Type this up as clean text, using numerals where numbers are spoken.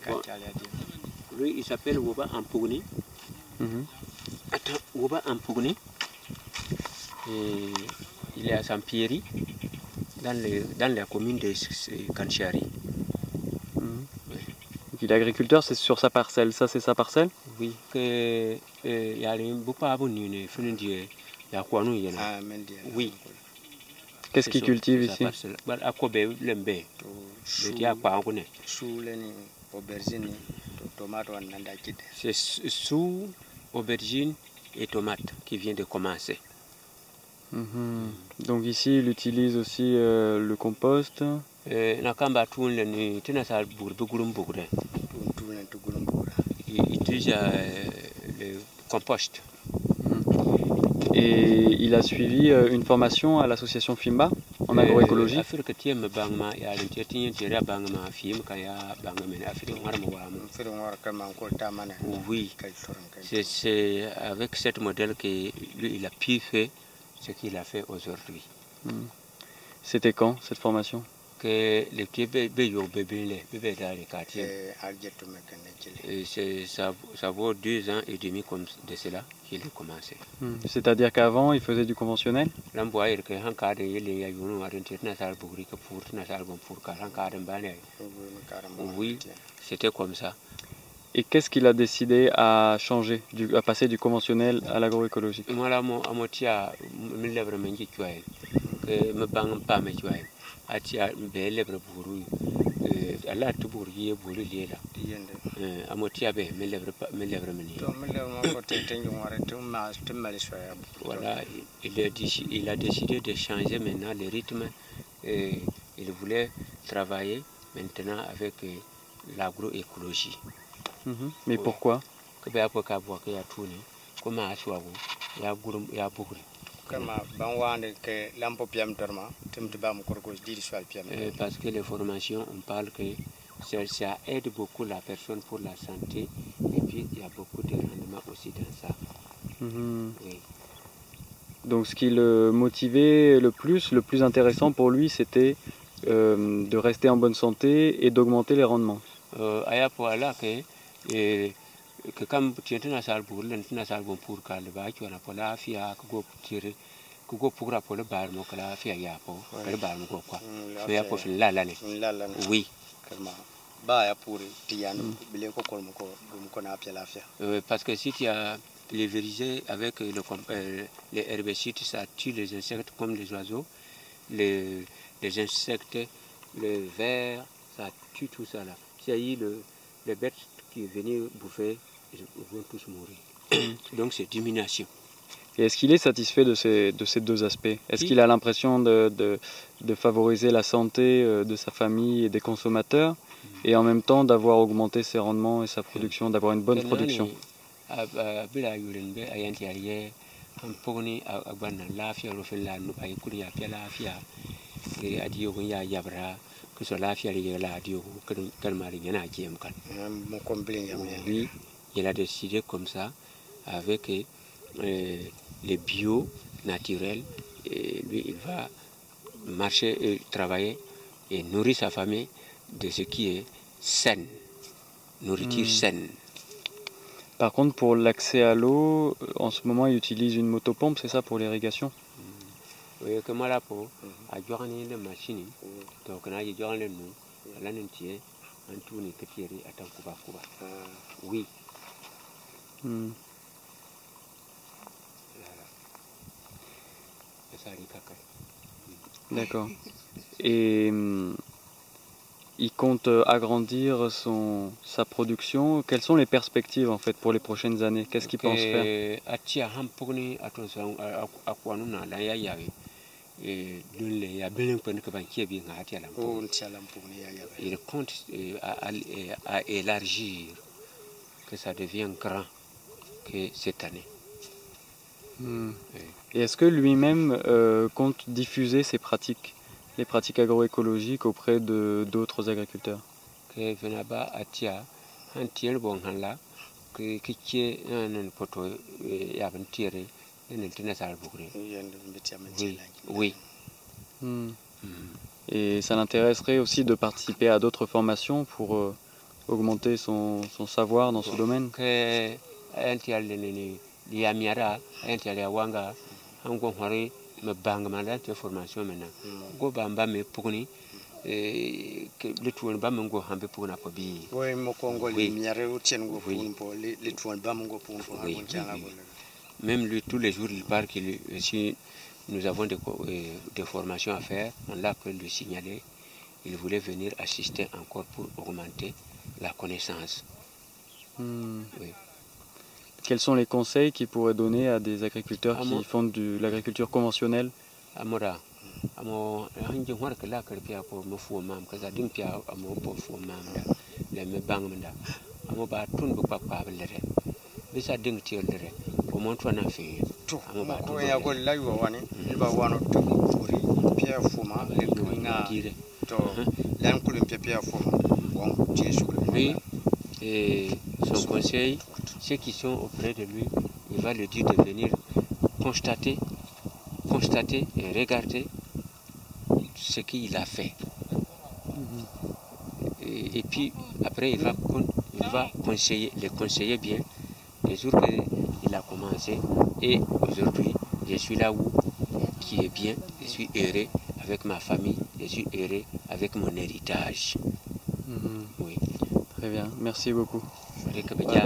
Bon. Lui, il s'appelle Woba Ampugni. Attends, Woba Ampugni. Il est à Sampieri, dans la commune de Kanchari. Donc il est agriculteur, c'est sur sa parcelle. Ça, c'est sa parcelle? Oui, il y a un beau pas abonné, oui. Qu'est-ce qu'il cultive ici? C'est sous aubergine et tomate qui vient de commencer. Donc ici, il utilise aussi le compost. Il utilise le compost. Et il a suivi une formation à l'association FIMBA en agroécologie. Oui, c'est avec ce modèle qu'il a pu faire ce qu'il a fait aujourd'hui. C'était quand cette formation? Que les petits bébés dans les quartiers. Ça vaut 2 ans et demi comme de cela qu'il a commencé. C'est-à-dire qu'avant, il faisait du conventionnel? Oui, c'était comme ça. Et qu'est-ce qu'il a décidé à changer, à passer du conventionnel à l'agroécologique? Atia belebre buru ala tubur ye buru lela amotia be melebre meni voilà il a décidé de changer maintenant le rythme et il voulait travailler maintenant avec l'agroécologie. Mais pourquoi? Que be apoka bo ke ya tuni kuma aswa bo ya bugri. Parce que les formations, on parle que ça aide beaucoup la personne pour la santé et puis il y a beaucoup de rendement aussi dans ça. Oui. Donc ce qui le motivait le plus intéressant pour lui, c'était de rester en bonne santé et d'augmenter les rendements. Que comme tu es dans salle pour pour le bac, tu as pour la fia go tirer go pour la pour le bar mo kala fia ya po le bar mo quoi mais ya pour la oui ba ya pour tian bile ko na apia la fia parce que si tu as pulvérisé avec les herbicides, ça tue les insectes comme les oiseaux, les insectes, les vers, ça tue tout ça là. C'est les bêtes qui venaient bouffer, ils vont tous mourir. Donc c'est diminution. Et est-ce qu'il est satisfait de ces deux aspects? Est-ce qu'il a l'impression de favoriser la santé de sa famille et des consommateurs et en même temps d'avoir augmenté ses rendements et sa production, d'avoir une bonne production? Oui, il a décidé comme ça avec les bio naturels. Et lui, il va marcher et travailler et nourrir sa famille de ce qui est saine, nourriture saine. Par contre, pour l'accès à l'eau, en ce moment, il utilise une motopompe, c'est ça, pour l'irrigation? Oui, que moi là pour ajouter les machines, donc on a ajouté les nous, là nous tiens, en tout n'est que tirer à tant que va. Oui. D'accord. Et il compte agrandir sa production. Quelles sont les perspectives en fait pour les prochaines années? Qu'est-ce qu'il pense faire? Il compte à élargir, que ça devienne grand que cette année. Et est-ce que lui-même compte diffuser ses pratiques, les pratiques agroécologiques auprès d'autres agriculteurs? Oui. Et ça l'intéresserait aussi de participer à d'autres formations pour augmenter son savoir dans ce domaine. Que Yamiara, Wanga, Ango Hore, me bang malade formation maintenant. Go bamba me pugni, le tuan bamungo hambe puna pobi. Oui, mon Congo, les miaré ou tiens go pour les tuan bamungo pour même lui, tous les jours, il parle que si nous avons des formations à faire, on l'a pu lui signaler. Il voulait venir assister encore pour augmenter la connaissance. Oui. Quels sont les conseils qu'il pourrait donner à des agriculteurs qui font de l'agriculture conventionnelle? Amora, amo hanji war kala karpia ko mafu mam kaza din pia amo po fu mam da le me bang manda amo ba tun bu papa lere bisa ding tiol lere o mon to na fi amo ba ko ya ko la yo wani ba wano to furi pia fu ma le ko nga to lan ko pia fu ma bon tu es sur le oui. Et son conseil, ceux qui sont auprès de lui, il va lui dire de venir constater et regarder ce qu'il a fait. Et puis après, il va les conseiller bien les jours qu'il a commencé. Et aujourd'hui, je suis là où qui est bien, je suis heureux avec ma famille, je suis heureux avec mon héritage. Oui. Très bien, merci beaucoup. Voilà.